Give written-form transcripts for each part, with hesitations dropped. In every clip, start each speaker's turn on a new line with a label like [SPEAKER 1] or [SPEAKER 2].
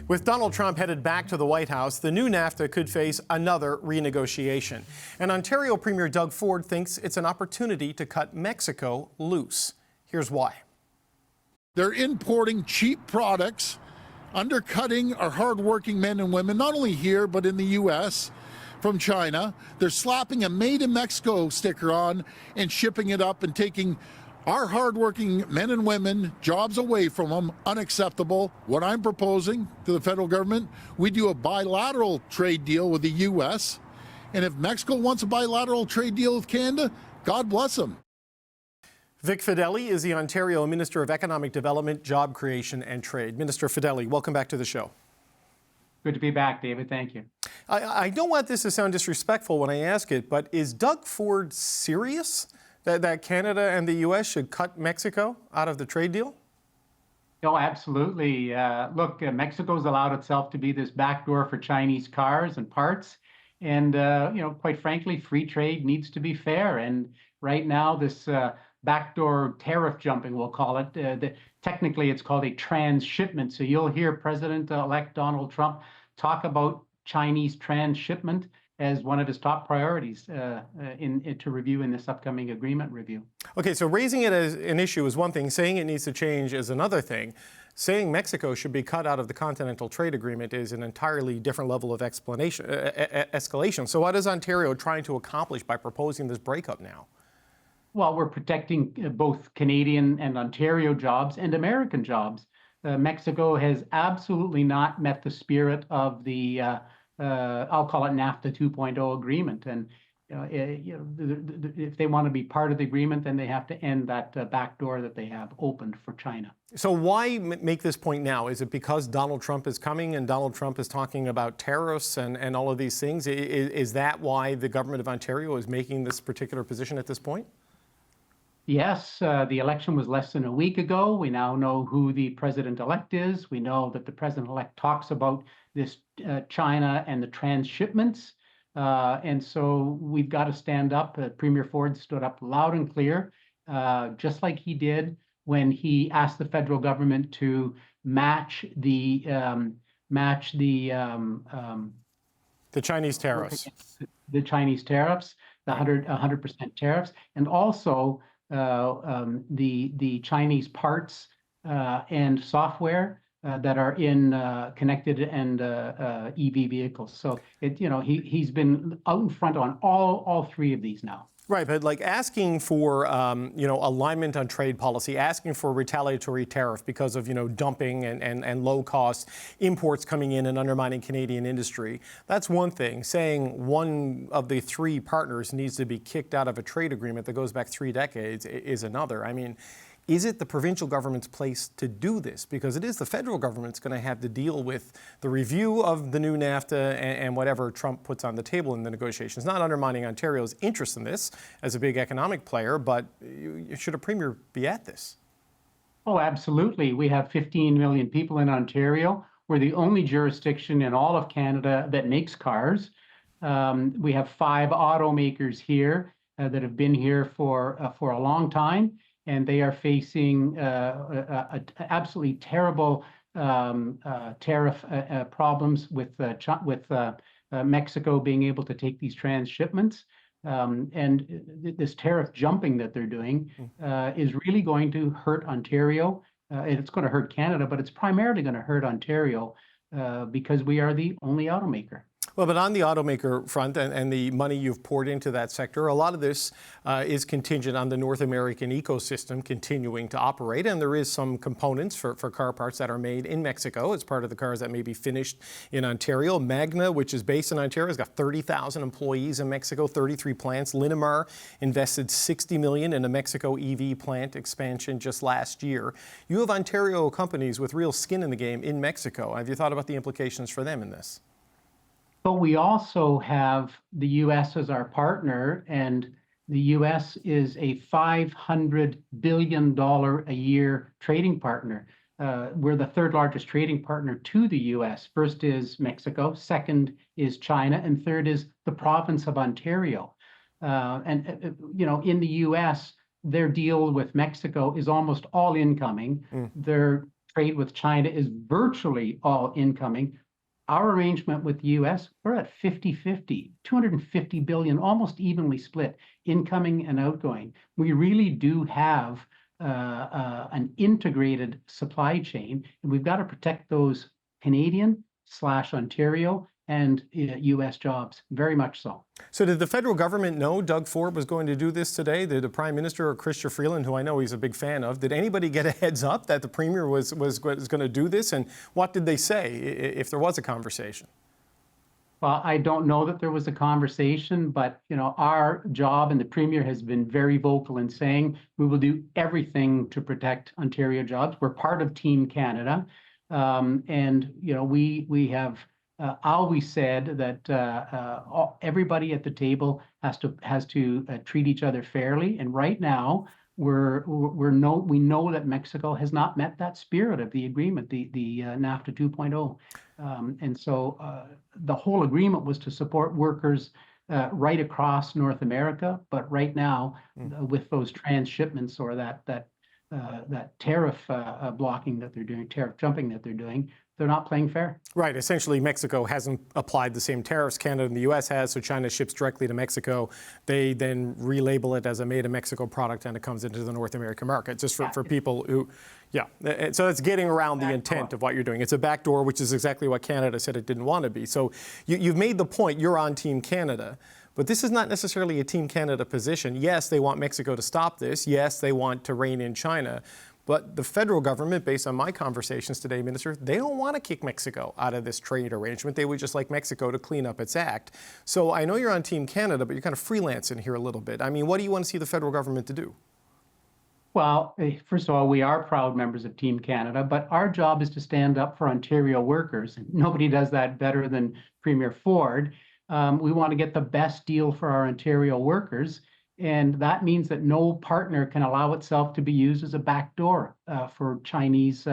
[SPEAKER 1] With Donald Trump headed back to the White House, the new NAFTA could face another renegotiation. And Ontario Premier Doug Ford thinks it's an opportunity to cut Mexico loose. Here's why.
[SPEAKER 2] They're importing cheap products, undercutting our hardworking men and women, not only here, but in the U.S., from China. They're slapping a Made in Mexico sticker on and shipping it up and taking our hardworking men and women jobs away from them. Unacceptable. What I'm proposing to the federal government, we do a bilateral trade deal with the U.S., and if Mexico wants a bilateral trade deal with Canada, God bless them.
[SPEAKER 1] Vic Fedeli is the Ontario Minister of Economic Development, Job Creation and Trade. Minister Fedeli, welcome back to the show.
[SPEAKER 3] Good to be back, David. Thank you.
[SPEAKER 1] I don't want this to sound disrespectful when I ask it, but is Doug Ford serious that Canada and the U.S. should cut Mexico out of the trade deal?
[SPEAKER 3] Oh, absolutely. Look, Mexico's allowed itself to be this backdoor for Chinese cars and parts. And, quite frankly, free trade needs to be fair. And right now, this backdoor tariff jumping, we'll call it, technically it's called a transshipment. So you'll hear President-elect Donald Trump talk about Chinese transshipment as one of his top priorities to review in this upcoming agreement review.
[SPEAKER 1] Okay, so raising it as an issue is one thing. Saying it needs to change is another thing. Saying Mexico should be cut out of the Continental Trade Agreement is an entirely different level of escalation. So what is Ontario trying to accomplish by proposing this breakup now?
[SPEAKER 3] Well, we're protecting both Canadian and Ontario jobs and American jobs. Mexico has absolutely not met the spirit of the I'll call it NAFTA 2.0 agreement. And if they want to be part of the agreement, then they have to end that back door that they have opened for China.
[SPEAKER 1] So why make this point now? Is it because Donald Trump is coming and Donald Trump is talking about tariffs and all of these things? Is that why the government of Ontario is making this particular position at this point?
[SPEAKER 3] Yes, the election was less than a week ago. We now know who the president-elect is. We know that the president-elect talks about this China and the transshipments. And so we've got to stand up. Premier Ford stood up loud and clear, just like he did when he asked the federal government to match the
[SPEAKER 1] Chinese tariffs.
[SPEAKER 3] The Chinese tariffs, the 100% tariffs, and also the Chinese parts and software that are in connected and EV vehicles. So he's been out in front on all three of these now.
[SPEAKER 1] Right, but like asking for alignment on trade policy, asking for retaliatory tariff because of dumping and low cost imports coming in and undermining Canadian industry. That's one thing. Saying one of the three partners needs to be kicked out of a trade agreement that goes back 3 decades is another. I mean, is it the provincial government's place to do this? Because it is the federal government's going to have to deal with the review of the new NAFTA and whatever Trump puts on the table in the negotiations. Not undermining Ontario's interest in this as a big economic player, but should a premier be at this?
[SPEAKER 3] Oh, absolutely. We have 15 million people in Ontario. We're the only jurisdiction in all of Canada that makes cars. We have 5 automakers here that have been here for a long time. And they are facing absolutely terrible tariff problems with Mexico being able to take these transshipments. And this tariff jumping that they're doing is really going to hurt Ontario. It's going to hurt Canada, but it's primarily going to hurt Ontario because we are the only automaker.
[SPEAKER 1] Well, but on the automaker front and the money you've poured into that sector, a lot of this is contingent on the North American ecosystem continuing to operate. And there is some components for car parts that are made in Mexico as part of the cars that may be finished in Ontario. Magna, which is based in Ontario, has got 30,000 employees in Mexico, 33 plants. Linamar invested $60 million in a Mexico EV plant expansion just last year. You have Ontario companies with real skin in the game in Mexico. Have you thought about the implications for them in this?
[SPEAKER 3] But we also have the U.S. as our partner, and the U.S. is a $500 billion a year trading partner. We're the 3rd largest trading partner to the U.S. First is Mexico, second is China, and third is the province of Ontario. In the U.S., their deal with Mexico is almost all incoming. Their trade with China is virtually all incoming. Our arrangement with the U.S., we're at 50-50, 250 billion, almost evenly split, incoming and outgoing. We really do have an integrated supply chain, and we've got to protect those Canadian/Ontario and U.S. jobs, very much so.
[SPEAKER 1] So did the federal government know Doug Ford was going to do this today? Did the Prime Minister or Chrystia Freeland, who I know he's a big fan of, did anybody get a heads up that the Premier was going to do this? And what did they say, if there was a conversation?
[SPEAKER 3] Well, I don't know that there was a conversation, but our job, and the Premier has been very vocal in saying we will do everything to protect Ontario jobs. We're part of Team Canada, and we have always said that everybody at the table has to treat each other fairly. And right now, we know that Mexico has not met that spirit of the agreement, the NAFTA 2.0. And so the whole agreement was to support workers right across North America. But right now, with those transshipments or that tariff blocking that they're doing, tariff jumping that they're doing, they're not playing fair.
[SPEAKER 1] Right. Essentially, Mexico hasn't applied the same tariffs Canada and the U.S. has, so China ships directly to Mexico. They then relabel it as a made-in-Mexico product, and it comes into the North American market, just for people who, yeah. So it's getting around the intent of what you're doing. It's a backdoor, which is exactly what Canada said it didn't want to be. So you've made the point, you're on Team Canada. But this is not necessarily a Team Canada position. Yes, they want Mexico to stop this. Yes, they want to rein in China. But the federal government, based on my conversations today, Minister, they don't want to kick Mexico out of this trade arrangement. They would just like Mexico to clean up its act. So I know you're on Team Canada, but you're kind of freelancing here a little bit. I mean, what do you want to see the federal government to do?
[SPEAKER 3] Well, first of all, we are proud members of Team Canada, but our job is to stand up for Ontario workers. Nobody does that better than Premier Ford. We want to get the best deal for our Ontario workers. And that means that no partner can allow itself to be used as a backdoor for Chinese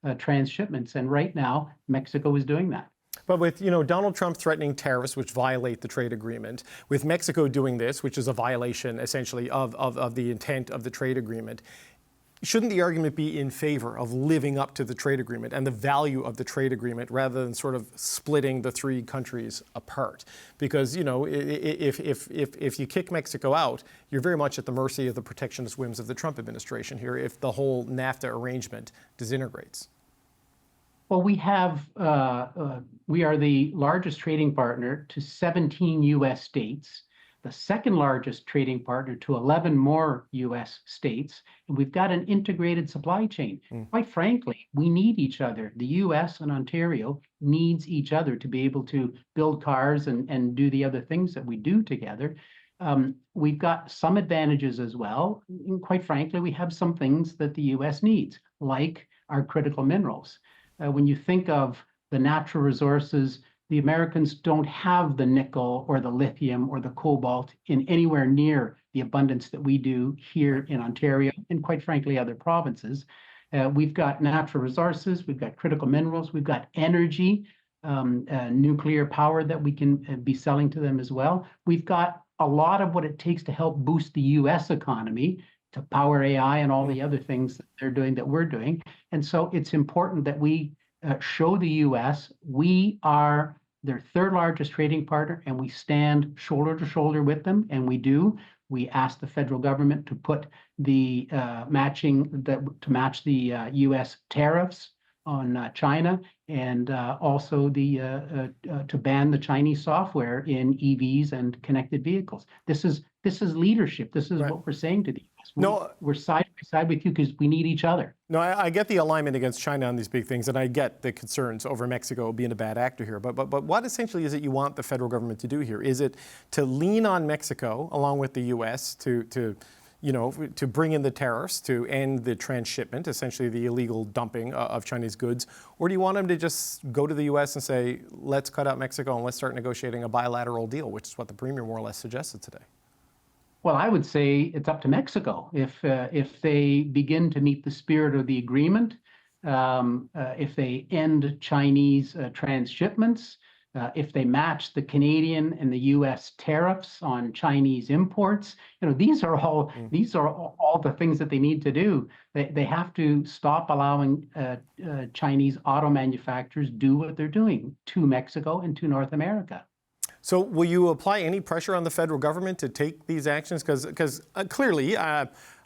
[SPEAKER 3] transshipments. And right now, Mexico is doing that.
[SPEAKER 1] But with Donald Trump threatening tariffs, which violate the trade agreement, with Mexico doing this, which is a violation essentially of the intent of the trade agreement, shouldn't the argument be in favor of living up to the trade agreement and the value of the trade agreement rather than sort of splitting the three countries apart? Because, if you kick Mexico out, you're very much at the mercy of the protectionist whims of the Trump administration here if the whole NAFTA arrangement disintegrates.
[SPEAKER 3] Well, we are the largest trading partner to 17 U.S. states, the second largest trading partner to 11 more U.S. states, and we've got an integrated supply chain. Quite frankly, we need each other. The U.S. and Ontario needs each other to be able to build cars and do the other things that we do together. We've got some advantages as well. And quite frankly, we have some things that the U.S. needs, like our critical minerals. When you think of the natural resources, the Americans don't have the nickel or the lithium or the cobalt in anywhere near the abundance that we do here in Ontario and, quite frankly, other provinces. We've got natural resources, we've got critical minerals, we've got energy, nuclear power that we can be selling to them as well. We've got a lot of what it takes to help boost the U.S. economy, to power AI and all the other things that they're doing that we're doing. And so it's important that we show the U.S. we are their third largest trading partner, and we stand shoulder to shoulder with them, and we do. We ask the federal government to put the to match the U.S. tariffs on China, and also to ban the Chinese software in EVs and connected vehicles. This is leadership. This is what we're saying to the U.S. We're side by side with you because we need each other.
[SPEAKER 1] No, I get the alignment against China on these big things, and I get the concerns over Mexico being a bad actor here. But what essentially is it you want the federal government to do here? Is it to lean on Mexico along with the U.S. to bring in the tariffs, to end the transshipment, essentially the illegal dumping of Chinese goods? Or do you want them to just go to the U.S. and say, let's cut out Mexico and let's start negotiating a bilateral deal, which is what the Premier more or less suggested today?
[SPEAKER 3] Well, I would say it's up to Mexico. If they begin to meet the spirit of the agreement, if they end Chinese transshipments, if they match the Canadian and the U.S. tariffs on Chinese imports, these are all the things that they need to do. They have to stop allowing Chinese auto manufacturers do what they're doing to Mexico and to North America.
[SPEAKER 1] So will you apply any pressure on the federal government to take these actions? Because clearly,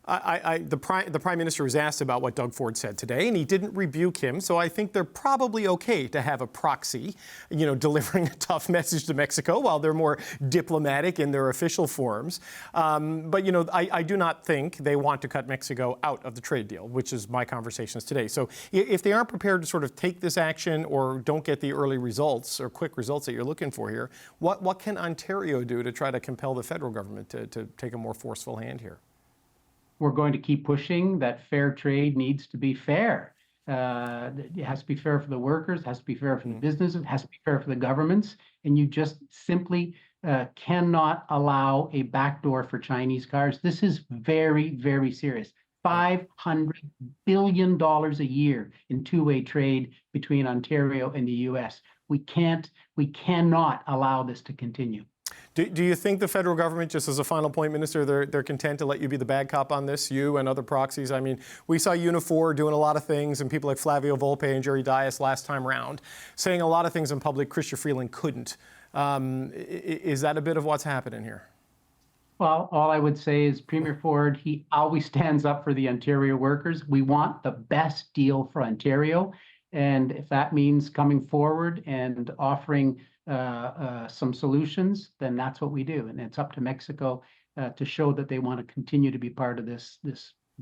[SPEAKER 1] the Prime Minister was asked about what Doug Ford said today, and he didn't rebuke him. So I think they're probably okay to have a proxy, delivering a tough message to Mexico while they're more diplomatic in their official forms. But I do not think they want to cut Mexico out of the trade deal, which is my conversations today. So if they aren't prepared to sort of take this action or don't get the early results or quick results that you're looking for here, what can Ontario do to try to compel the federal government to take a more forceful hand here?
[SPEAKER 3] We're going to keep pushing that fair trade needs to be fair. It has to be fair for the workers, it has to be fair for the businesses, it has to be fair for the governments, and you just simply cannot allow a backdoor for Chinese cars. This is very, very serious. $500 billion a year in two-way trade between Ontario and the U.S. We cannot allow this to continue.
[SPEAKER 1] Do you think the federal government, just as a final point, Minister, they're content to let you be the bad cop on this, you and other proxies? I mean, we saw Unifor doing a lot of things, and people like Flavio Volpe and Jerry Dias last time around saying a lot of things in public Chrystia Freeland couldn't. Is that a bit of what's happening here?
[SPEAKER 3] Well, all I would say is Premier Ford, he always stands up for the Ontario workers. We want the best deal for Ontario. And if that means coming forward and offering some solutions, then that's what we do. And it's up to Mexico to show that they want to continue to be part of this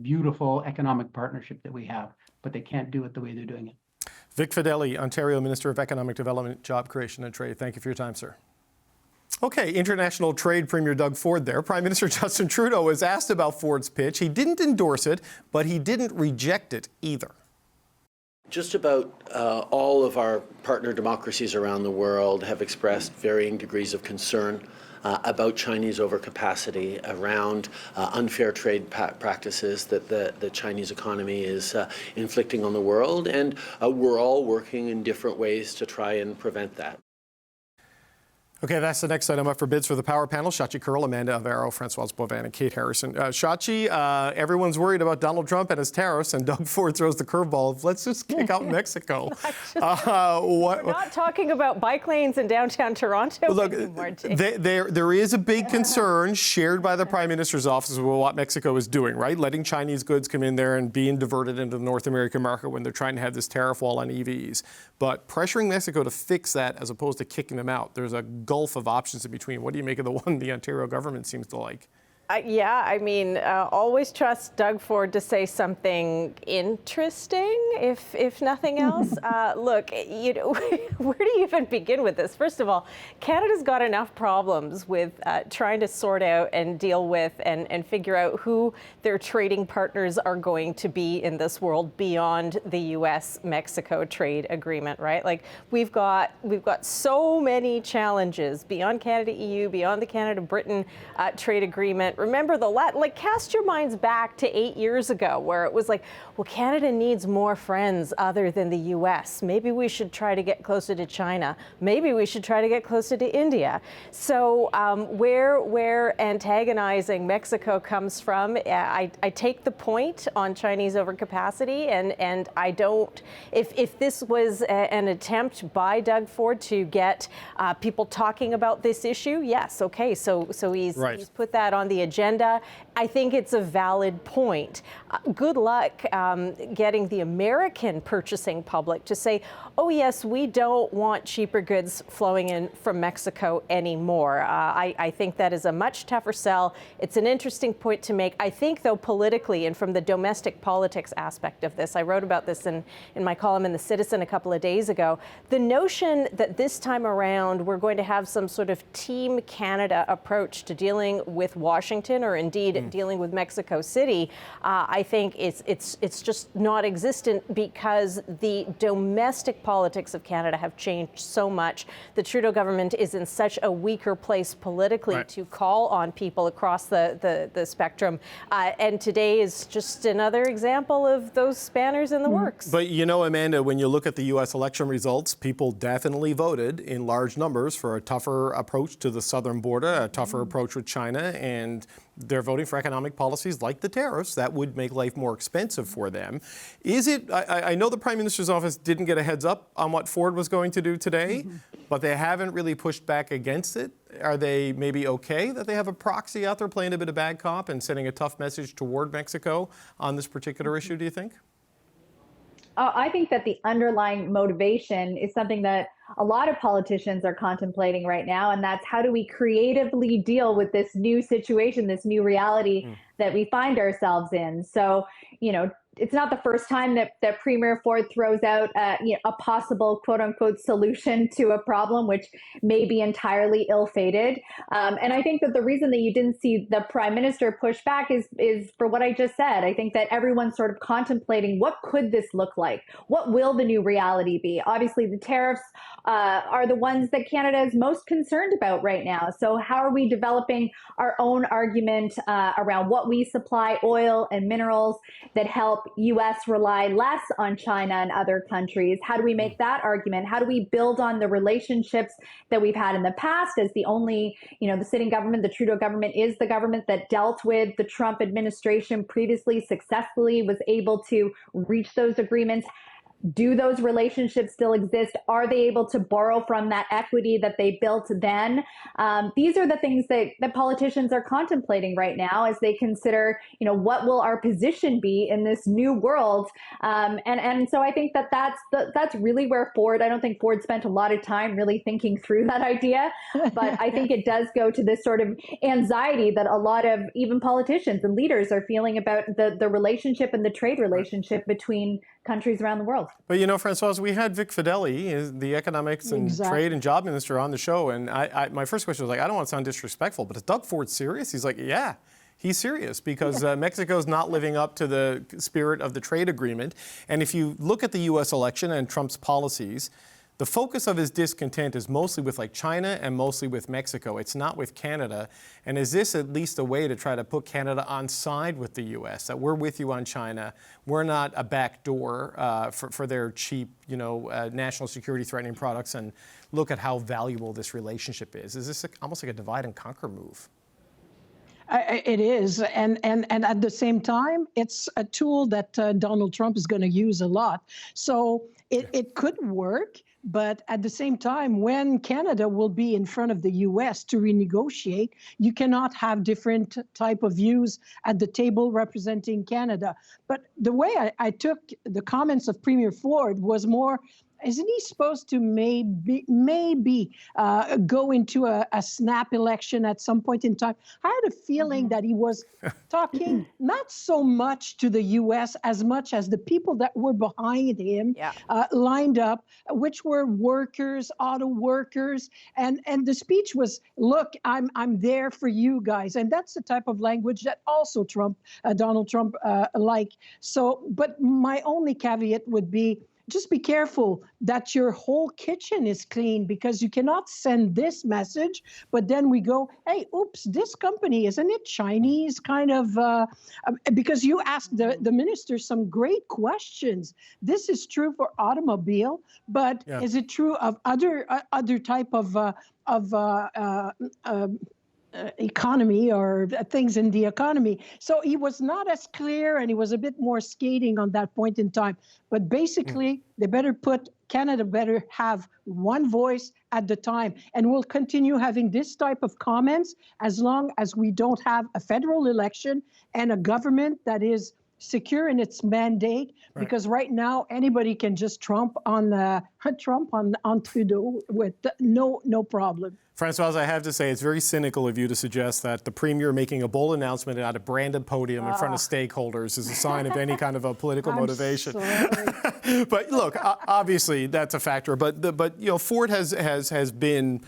[SPEAKER 3] beautiful economic partnership that we have, but they can't do it the way they're doing it.
[SPEAKER 1] Vic Fedeli, Ontario Minister of Economic Development, Job Creation and Trade. Thank you for your time, sir. Okay, international trade Premier Doug Ford there. Prime Minister Justin Trudeau was asked about Ford's pitch. He didn't endorse it, but he didn't reject it either.
[SPEAKER 4] Just about all of our partner democracies around the world have expressed varying degrees of concern about Chinese overcapacity, around unfair trade practices that the Chinese economy is inflicting on the world, and we're all working in different ways to try and prevent that.
[SPEAKER 1] Okay, that's the next item up for bids for the power panel. Shachi Kurl, Amanda Avero, Francoise Boivin, and Kate Harrison. Shachi, everyone's worried about Donald Trump and his tariffs, and Doug Ford throws the curveball. Let's just kick out Mexico.
[SPEAKER 5] We're not talking about bike lanes in downtown Toronto
[SPEAKER 1] Look,
[SPEAKER 5] anymore.
[SPEAKER 1] there is a big concern shared by the Prime Minister's office about what Mexico is doing, right? Letting Chinese goods come in there and being diverted into the North American market when they're trying to have this tariff wall on EVs. But pressuring Mexico to fix that as opposed to kicking them out, there's a gulf of options in between. What do you make of the one the Ontario government seems to like?
[SPEAKER 5] Yeah, I mean, always trust Doug Ford to say something interesting, if nothing else. Look, where do you even begin with this? First of all, Canada's got enough problems with trying to sort out and deal with and figure out who their trading partners are going to be in this world beyond the U.S.-Mexico trade agreement, right? Like, we've got so many challenges beyond Canada-EU, beyond the Canada-Britain trade agreement. Remember cast your minds back to 8 years ago where it was like, well, Canada needs more friends other than the U.S. Maybe we should try to get closer to China. Maybe we should try to get closer to India. So where antagonizing Mexico comes from, I take the point on Chinese overcapacity, and I don't, if this was an attempt by Doug Ford to get people talking about this issue, yes, okay, so he's put that on the agenda. I think it's a valid point. Good luck getting the American purchasing public to say, oh yes, we don't want cheaper goods flowing in from Mexico anymore. I think that is a much tougher sell. It's an interesting point to make. I think, though, politically and from the domestic politics aspect of this, I wrote about this in my column in The Citizen a couple of days ago, the notion that this time around we're going to have some sort of Team Canada approach to dealing with Washington Washington or indeed dealing with Mexico City, I think it's just not existent because the domestic politics of Canada have changed so much. The Trudeau government is in such a weaker place politically to call on people across the spectrum. And today is just another example of those spanners in the works.
[SPEAKER 1] But you know, Amanda, when you look at the U.S. election results, people definitely voted in large numbers for a tougher approach to the southern border, a tougher approach with China, and they're voting for economic policies like the tariffs that would make life more expensive for them. Is it, I know the Prime Minister's office didn't get a heads up on what Ford was going to do today, but they haven't really pushed back against it. Are they maybe okay that they have a proxy out there playing a bit of bad cop and sending a tough message toward Mexico on this particular issue, do you think?
[SPEAKER 6] I think that the underlying motivation is something that a lot of politicians are contemplating right now, and that's how do we creatively deal with this new situation, this new reality that we find ourselves in. So, you know, it's not the first time that Premier Ford throws out a possible quote unquote solution to a problem, which may be entirely ill-fated. And I think that the reason that you didn't see the Prime Minister push back is for what I just said. I think that everyone's sort of contemplating what could this look like? What will the new reality be? Obviously, the tariffs are the ones that Canada is most concerned about right now. So how are we developing our own argument around what we supply, oil and minerals that help U.S. rely less on China and other countries? How do we make that argument? How do we build on the relationships that we've had in the past as the only, you know, the sitting government, the Trudeau government is the government that dealt with the Trump administration previously successfully, was able to reach those agreements. Do those relationships still exist? Are they able to borrow from that equity that they built then? These are the things that politicians are contemplating right now as they consider, you know, what will our position be in this new world? And so I think that that's really where Ford, I don't think Ford spent a lot of time really thinking through that idea, but I think it does go to this sort of anxiety that a lot of even politicians and leaders are feeling about the relationship and the trade relationship between countries around the world.
[SPEAKER 1] But you know, Françoise, we had Vic Fedeli, the economics and trade and job minister, on the show, and my first question was like, I don't want to sound disrespectful, but is Doug Ford serious? He's like, yeah. He's serious because Mexico's not living up to the spirit of the trade agreement. And if you look at the U.S. election and Trump's policies, the focus of his discontent is mostly with like China and mostly with Mexico. It's not with Canada. And is this at least a way to try to put Canada on side with the U.S., that we're with you on China, we're not a backdoor for their cheap, you know, national security threatening products, and look at how valuable this relationship is? Is this almost like a divide and conquer move?
[SPEAKER 7] It is, and at the same time, it's a tool that Donald Trump is going to use a lot. So it could work, but at the same time, when Canada will be in front of the U.S. to renegotiate, you cannot have different type of views at the table representing Canada. But the way I took the comments of Premier Ford was more, isn't he supposed to maybe go into a snap election at some point in time? I had a feeling that he was talking not so much to the U.S. as much as the people that were behind him, lined up, which were workers, auto workers, and the speech was, look, I'm there for you guys, and that's the type of language that also Donald Trump liked. So, but my only caveat would be, just be careful that your whole kitchen is clean, because you cannot send this message, but then we go, hey, oops, this company, isn't it Chinese kind of, because you asked the minister some great questions. This is true for automobile, but is it true of other type of economy or things in the economy? So he was not as clear, and he was a bit more skating on that point in time. But basically, Canada better have one voice at the time. And we'll continue having this type of comments as long as we don't have a federal election and a government that is secure in its mandate, because right now anybody can just Trump on Trudeau with no problem.
[SPEAKER 1] Françoise, I have to say, it's very cynical of you to suggest that the Premier making a bold announcement at a branded podium in front of stakeholders is a sign of any kind of a political motivation. But look, obviously that's a factor. But you know, Ford has been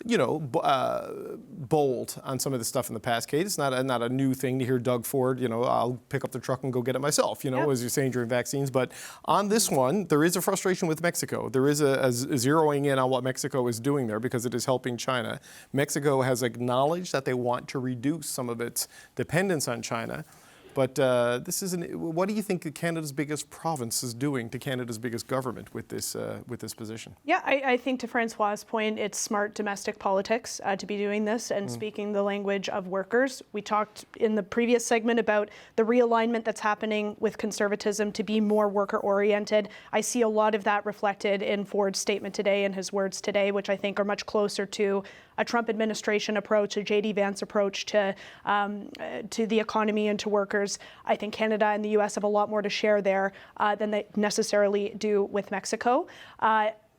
[SPEAKER 1] bold on some of the stuff in the past. Kate, it's not a new thing to hear Doug Ford, I'll pick up the truck and go get it myself, as you're saying during vaccines. But on this one, there is a frustration with Mexico. There is a zeroing in on what Mexico is doing there because it is helping China. Mexico has acknowledged that they want to reduce some of its dependence on China. But what do you think Canada's biggest province is doing to Canada's biggest government with this position?
[SPEAKER 8] Yeah, I think to Francois' point, it's smart domestic politics to be doing this and speaking the language of workers. We talked in the previous segment about the realignment that's happening with conservatism to be more worker-oriented. I see a lot of that reflected in Ford's statement today and his words today, which I think are much closer to a Trump administration approach, a J.D. Vance approach to the economy and to workers. I think Canada and the U.S. have a lot more to share there than they necessarily do with Mexico.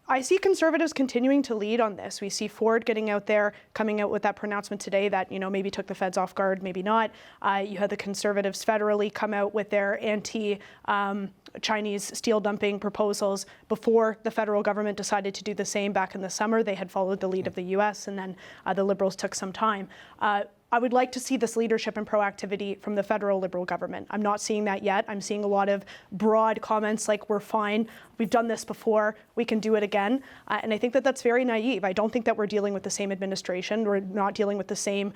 [SPEAKER 8] I see Conservatives continuing to lead on this. We see Ford getting out there, coming out with that pronouncement today that, maybe took the feds off guard, maybe not. You had the Conservatives federally come out with their anti-Chinese steel dumping proposals before the federal government decided to do the same back in the summer. They had followed the lead of the U.S., and then the Liberals took some time. I would like to see this leadership and proactivity from the federal Liberal government. I'm not seeing that yet. I'm seeing a lot of broad comments like, we're fine, we've done this before, we can do it again. And I think that that's very naive. I don't think that we're dealing with the same administration. We're not dealing with the same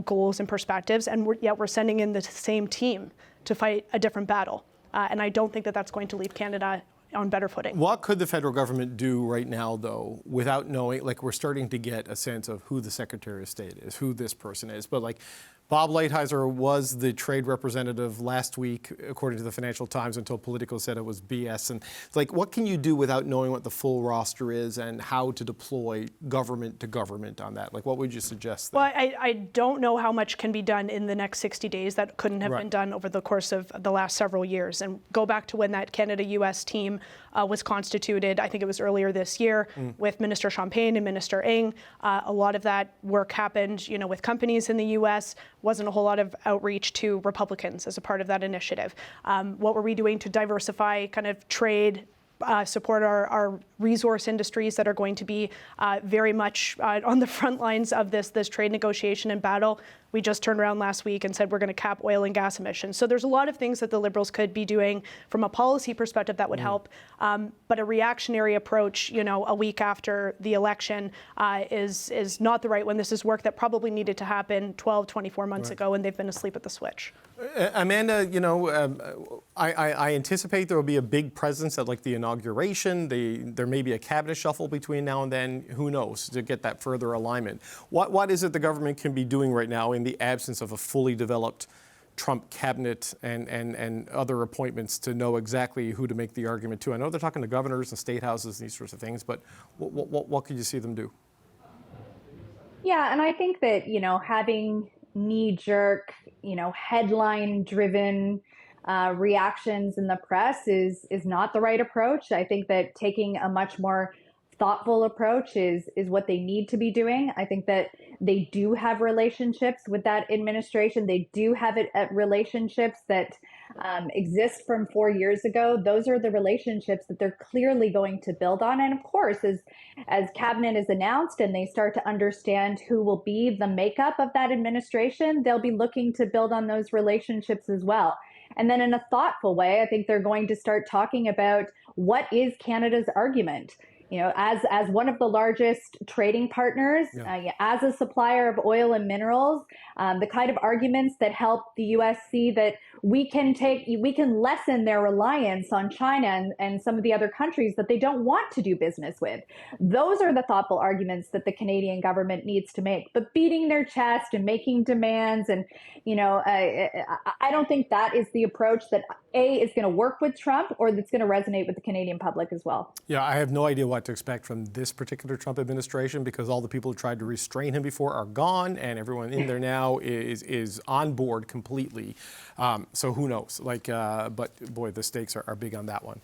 [SPEAKER 8] goals and perspectives, and yet we're sending in the same team to fight a different battle. And I don't think that that's going to leave Canada on better footing.
[SPEAKER 1] What could the federal government do right now, though, without knowing, we're starting to get a sense of who the Secretary of State is, who this person is, but Bob Lighthizer was the trade representative last week, according to the Financial Times, until Politico said it was BS. And what can you do without knowing what the full roster is and how to deploy government to government on that? What would you suggest there?
[SPEAKER 8] Well, I don't know how much can be done in the next 60 days that couldn't have been done over the course of the last several years. And go back to when that Canada-U.S. team was constituted, I think it was earlier this year, with Minister Champagne and Minister Ng. A lot of that work happened, with companies in the U.S., wasn't a whole lot of outreach to Republicans as a part of that initiative. What were we doing to diversify kind of trade, support our resource industries that are going to be very much on the front lines of this trade negotiation and battle? We just turned around last week and said we're going to cap oil and gas emissions. So there's a lot of things that the Liberals could be doing from a policy perspective that would help. But a reactionary approach, a week after the election is not the right one. This is work that probably needed to happen 12, 24 months ago, and they've been asleep at the switch.
[SPEAKER 1] Amanda, I anticipate there will be a big presence at the inauguration. There may be a cabinet shuffle between now and then. Who knows, to get that further alignment. What is it the government can be doing right now in the absence of a fully developed Trump cabinet and other appointments to know exactly who to make the argument to? I know they're talking to governors and state houses and these sorts of things, but what could you see them do?
[SPEAKER 6] Yeah, and I think that, having knee-jerk, headline-driven reactions in the press is not the right approach. I think that taking a much more thoughtful approach is what they need to be doing. I think that they do have relationships with that administration. They do have relationships that exist from 4 years ago. Those are the relationships that they're clearly going to build on. And of course, as cabinet is announced and they start to understand who will be the makeup of that administration, they'll be looking to build on those relationships as well. And then in a thoughtful way, I think they're going to start talking about what is Canada's argument. As one of the largest trading partners, as a supplier of oil and minerals, the kind of arguments that help the U.S. see that we can lessen their reliance on China and some of the other countries that they don't want to do business with. Those are the thoughtful arguments that the Canadian government needs to make. But beating their chest and making demands and, I don't think that is the approach that is going to work with Trump or that's going to resonate with the Canadian public as well.
[SPEAKER 1] Yeah, I have no idea what to expect from this particular Trump administration because all the people who tried to restrain him before are gone and everyone in there now is on board completely. So who knows? But boy, the stakes are big on that one.